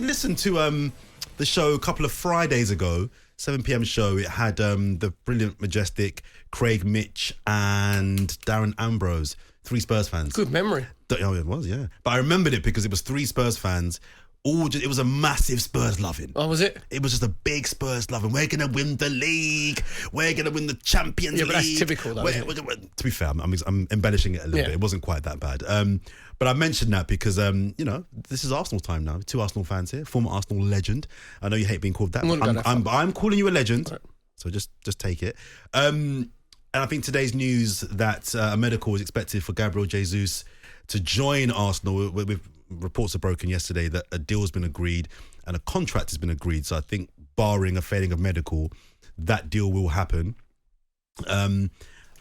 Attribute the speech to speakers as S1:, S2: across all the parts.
S1: did listen to the show a couple of Fridays ago, 7 p.m. show. It had the brilliant, majestic Craig Mitch and Darren Ambrose, 3 Spurs fans.
S2: Good memory.
S1: Oh, it was, yeah. But I remembered it because it was 3 Spurs fans. It was a massive Spurs loving.
S2: Oh, was it?
S1: It was just a big Spurs loving. We're going to win the league. We're going to win the Champions League.
S2: Yeah, but that's typical, though.
S1: To be fair, I'm embellishing it a little bit. It wasn't quite that bad. But I mentioned that because, this is Arsenal time now. 2 Arsenal fans here. Former Arsenal legend. I know you hate being called that. I'm calling you a legend. Right. So just take it. And I think today's news that a medical is expected for Gabriel Jesus to join Arsenal. With reports are broken yesterday that a deal has been agreed and a contract has been agreed. So I think barring a failing of medical, that deal will happen.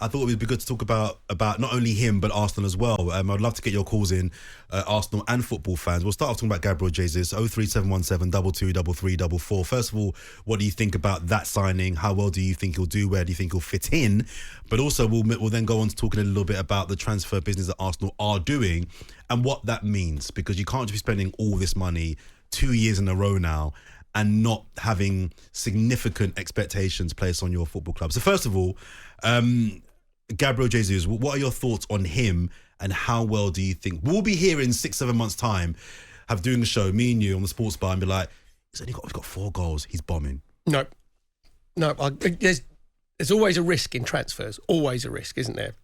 S1: I thought it would be good to talk about not only him, but Arsenal as well. I'd love to get your calls in, Arsenal and football fans. We'll start off talking about Gabriel Jesus, 03717 223344. First of all, what do you think about that signing? How well do you think he'll do? Where do you think he'll fit in? But also, we'll then go on to talking a little bit about the transfer business that Arsenal are doing and what that means. Because you can't just be spending all this money 2 years in a row now and not having significant expectations placed on your football club. So first of all, Gabriel Jesus, what are your thoughts on him and how well do you think we'll be here in 6-7 months' time, doing the show, me and you on the sports bar, and be like, he's got 4 goals, he's bombing.
S2: No. There's always a risk in transfers, always a risk, isn't there?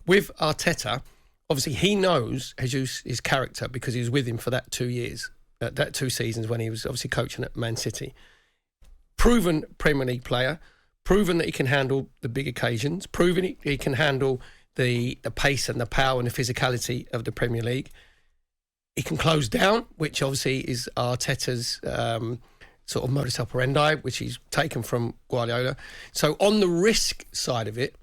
S2: With Arteta, obviously he knows Jesus' his character because he was with him for that 2 years, that 2 seasons when he was obviously coaching at Man City. Proven Premier League player, proven that he can handle the big occasions, proven he can handle the pace and the power and the physicality of the Premier League. He can close down, which obviously is Arteta's sort of modus operandi, which he's taken from Guardiola. So on the risk side of it,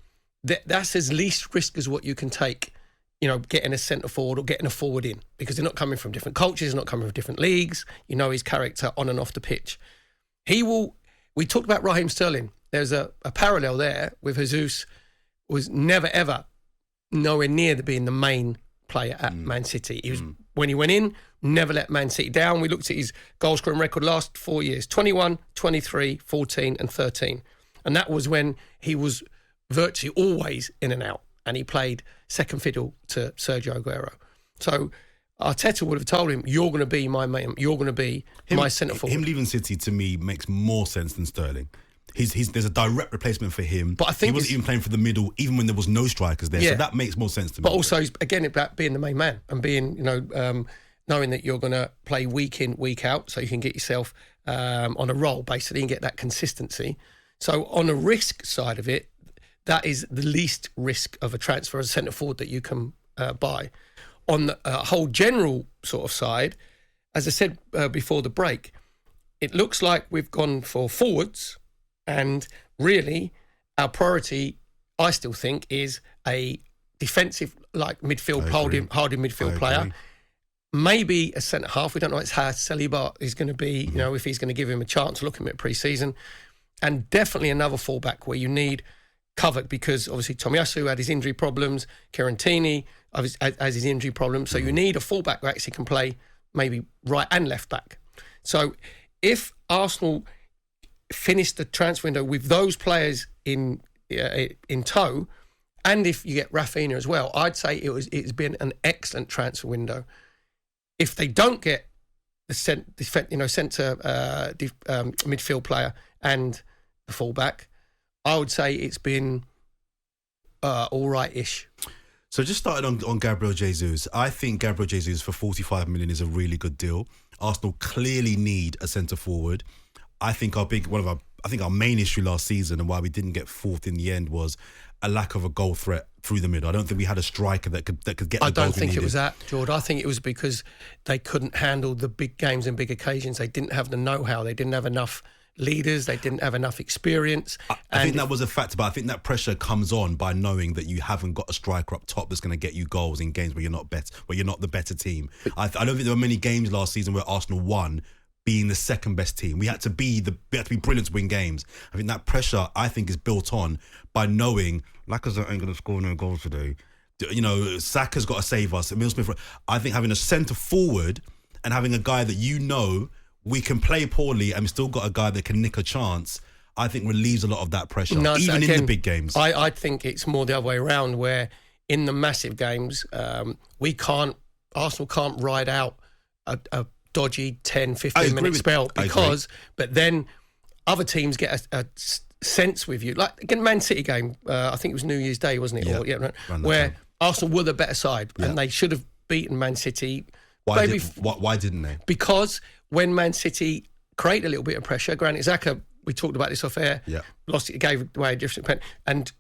S2: that's as least risk as what you can take, getting a centre forward or getting a forward in, because they're not coming from different cultures, not coming from different leagues. You know his character on and off the pitch. We talked about Raheem Sterling. There's a parallel there with Jesus, was never, ever nowhere near being the main player at Man City. He was, when he went in, never let Man City down. We looked at his goal scoring record last 4 years, 21, 23, 14 and 13. And that was when he was virtually always in and out. And he played second fiddle to Sergio Aguero. So Arteta would have told him, you're going to be my man, you're going to be my centre forward. Him
S1: leaving City, to me, makes more sense than Sterling. There's a direct replacement for him. But I think he wasn't even playing for the middle, even when there was no strikers there. Yeah. So that makes more sense to me.
S2: But also, again, about being the main man and being, knowing that you're going to play week in, week out, so you can get yourself on a roll, basically, and get that consistency. So on a risk side of it, that is the least risk of a transfer as a centre forward that you can buy. On the whole general sort of side, as I said before the break, it looks like we've gone for forwards. And really, our priority, I still think, is a defensive, midfield, holding midfield player. Maybe a centre-half. We don't know how Saliba is going to be, if he's going to give him a chance, look at him at pre-season. And definitely another fullback where you need covered, because obviously Tomiyasu had his injury problems, Kirantini has his injury problems. So you need a fullback who actually can play maybe right and left back. So if Arsenal finish the transfer window with those players in tow, and if you get Rafinha as well, I'd say it's been an excellent transfer window. If they don't get the centre midfield player and the fullback, I would say it's been all right-ish.
S1: So just started on Gabriel Jesus. I think Gabriel Jesus for 45 million is a really good deal. Arsenal clearly need a centre forward. I think our main issue last season and why we didn't get fourth in the end was a lack of a goal threat through the middle. I don't think we had a striker that could get the goals.
S2: I don't think it was that, George. I think it was because they couldn't handle the big games and big occasions. They didn't have the know-how. They didn't have enough leaders. They didn't have enough experience.
S1: I think that was a factor, but I think that pressure comes on by knowing that you haven't got a striker up top that's going to get you goals in games where you're not the better team. I don't think there were many games last season where Arsenal won being the second best team. We had to be brilliant to win games. I think that pressure, is built on by knowing Lacazette ain't going to score no goals today. Saka's got to save us. Emile Smith. I think having a centre forward and having a guy that we can play poorly and we still got a guy that can nick a chance, I think relieves a lot of that pressure, even in the big games.
S2: I think it's more the other way around, where in the massive games, Arsenal can't ride out a dodgy 10, 15-minute spell but then other teams get a sense with you. Like, again, Man City game, I think it was New Year's Day, wasn't it?
S1: Yeah,
S2: where Arsenal were the better side and they should have beaten Man City.
S1: Why didn't they?
S2: Because when Man City create a little bit of pressure, Granit Xhaka, we talked about this off air, lost it, gave away a different pen. And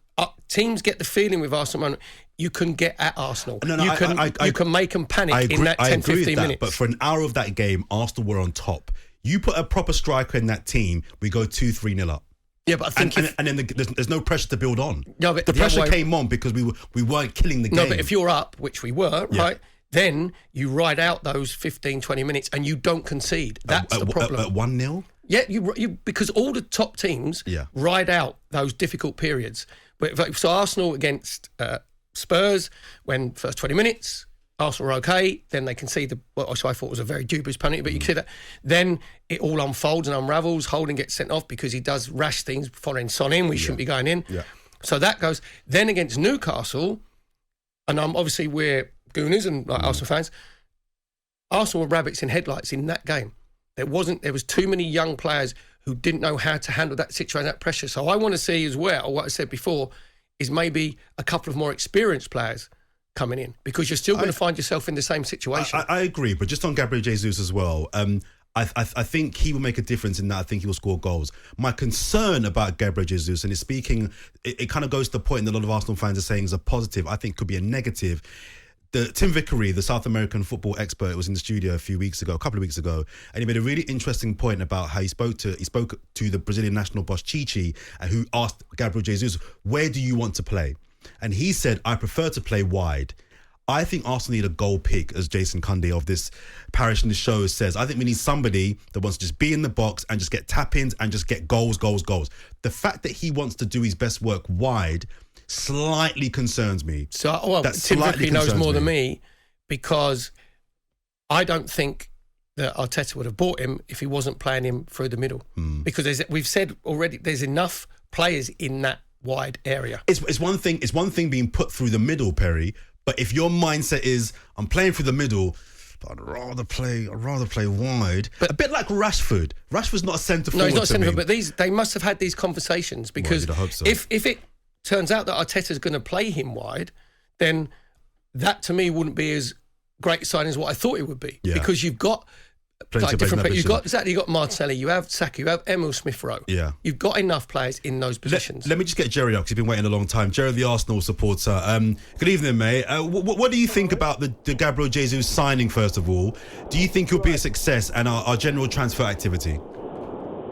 S2: teams get the feeling with Arsenal, you can get at Arsenal. You can make them panic in that 10, 15 minutes.
S1: But for an hour of that game, Arsenal were on top. You put a proper striker in that team, we go 2-3-0 up.
S2: Yeah, but I think
S1: and then there's no pressure to build on.
S2: No, but
S1: the pressure came on because we weren't killing the game.
S2: No, but if you're up, which we were, right, then you ride out those 15, 20 minutes and you don't concede. That's the problem.
S1: At 1-0?
S2: Yeah, you because all the top teams ride out those difficult periods. So Arsenal against Spurs, when first 20 minutes, Arsenal were okay, then they concede what I thought was a very dubious penalty, but you can see that. Then it all unfolds and unravels. Holding gets sent off because he does rash things, following Son in. We shouldn't be going in. Yeah. So that goes. Then against Newcastle, and obviously we're Gooners and Arsenal fans, Arsenal were rabbits in headlights in that game. There was too many young players who didn't know how to handle that situation, that pressure. So I want to see as well, what I said before, is maybe a couple of more experienced players coming in, because you're still going to find yourself in the same situation.
S1: I agree, but just on Gabriel Jesus as well, I think he will make a difference in that. I think he will score goals. My concern about Gabriel Jesus, and it kind of goes to the point that a lot of Arsenal fans are saying is a positive, I think could be a negative. Tim Vickery, the South American football expert, was in the studio a couple of weeks ago, and he made a really interesting point about how he spoke to the Brazilian national boss Chichi, and who asked Gabriel Jesus, where do you want to play? And he said, I prefer to play wide. I think Arsenal need a goal pick, as Jason Cundy of this parish in the show says. I think we need somebody that wants to just be in the box and just get tap-ins and just get goals. The fact that he wants to do his best work wide slightly concerns me.
S2: So, Tim Vickery knows more than me, because I don't think that Arteta would have bought him if he wasn't playing him through the middle. Because we've said already, there's enough players in that wide area.
S1: It's one thing being put through the middle, Perry, but if your mindset is, I'm playing through the middle, but I'd rather play wide. But a bit like Rashford. Rashford's not a centre forward.
S2: No, he's not a centre forward, but they must have had these conversations, because
S1: I hope so.
S2: if it turns out that Arteta's going to play him wide, then that to me wouldn't be as great a sign as what I thought it would be. Yeah. Because you've got different players. You've got Martinelli, you have Saka, you have Emil Smith-Rowe. Yeah. You've got enough players in those positions.
S1: Let me just get Jerry up, because he's been waiting a long time. Jerry, the Arsenal supporter. Good evening, mate. What do you think about the Gabriel Jesus signing, first of all? Do you think he'll be a success, and our general transfer activity?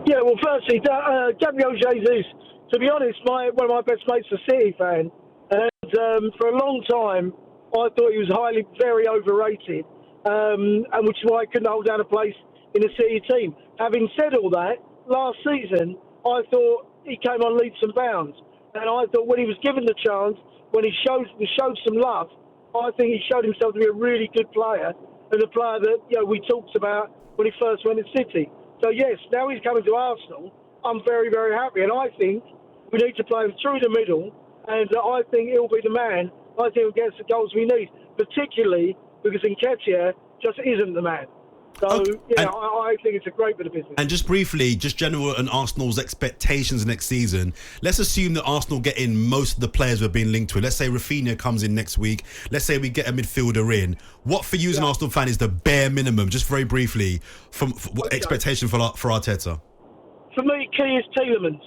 S3: Yeah, well, firstly, Gabriel Jesus, to be honest, one of my best mates is a City fan, and for a long time, I thought he was very overrated, and which is why I couldn't hold down a place in the City team. Having said all that, last season, I thought he came on leaps and bounds, and I thought when he was given the chance, when he showed some love, I think he showed himself to be a really good player, and a player that we talked about when he first went to City. So yes, now he's coming to Arsenal, I'm very, very happy, and I think we need to play him through the middle, and I think he'll be the man. I think he'll get us the goals we need, particularly because Nketiah just isn't the man. So, I think it's a great bit of business.
S1: And just briefly, just general on Arsenal's expectations next season. Let's assume that Arsenal get in most of the players we're being linked with. Let's say Rafinha comes in next week. Let's say we get a midfielder in. What for you as an Arsenal fan is the bare minimum, just very briefly, expectation for Arteta?
S3: For me, key is Tielemans.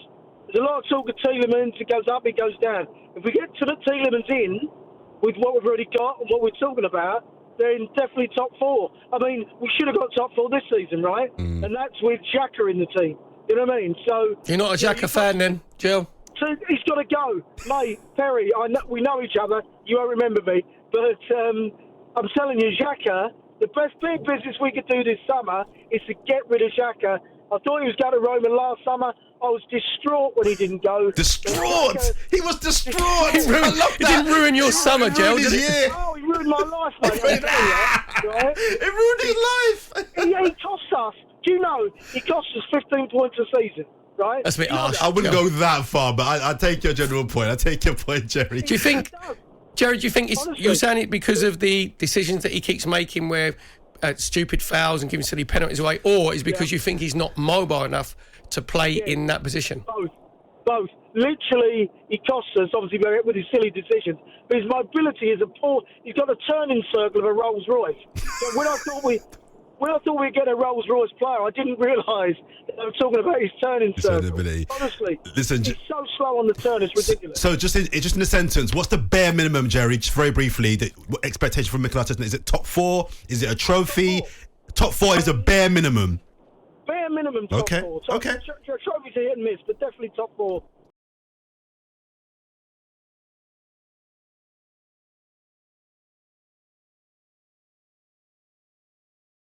S3: There's a lot of talk of Tielemans. It goes up, it goes down. If we get to the Tielemans in, with what we've already got and what we're talking about, then definitely top four. I mean, we should have got top four this season, right? And that's with Xhaka in the team. You know what I mean? So
S2: you're not a Xhaka fan then, Jill?
S3: So he's got to go. Mate, Perry, we know each other. You won't remember me. But I'm telling you, Xhaka, the best big business we could do this summer is to get rid of Xhaka. I thought he was going to Roma last summer. I was distraught when he didn't
S1: go. Distraught? He was distraught.
S2: He didn't ruin your summer, Jill, did he?
S3: Oh, he ruined my life, mate. I'm telling you, right?
S1: It ruined his life.
S3: He cost us. Do you know? He cost us 15 points a season, right?
S2: That's a bit harsh.
S1: I wouldn't go that far, but I take your general point. I take your point, Jerry.
S2: Do you think, Jerry? Do you think you're saying it because of the decisions that he keeps making, where stupid fouls and giving silly penalties away, or is because you think he's not mobile enough to play in that position?
S3: Both. Literally, he costs us, obviously, with his silly decisions. But his mobility is appalling. He's got a turning circle of a Rolls Royce. So when I thought we'd get a Rolls Royce player, I didn't realise I was talking about his turning circle. Honestly,
S1: listen,
S3: he's so slow on the turn, it's ridiculous.
S1: So just in a sentence, what's the bare minimum, Jerry, just very briefly, the expectation from Mikel Arteta? Is it top 4? Is it a trophy? Top 4 is a bare minimum.
S3: Bare minimum top 4. So
S1: Okay.
S3: Trophy's a hit and miss, but definitely top 4.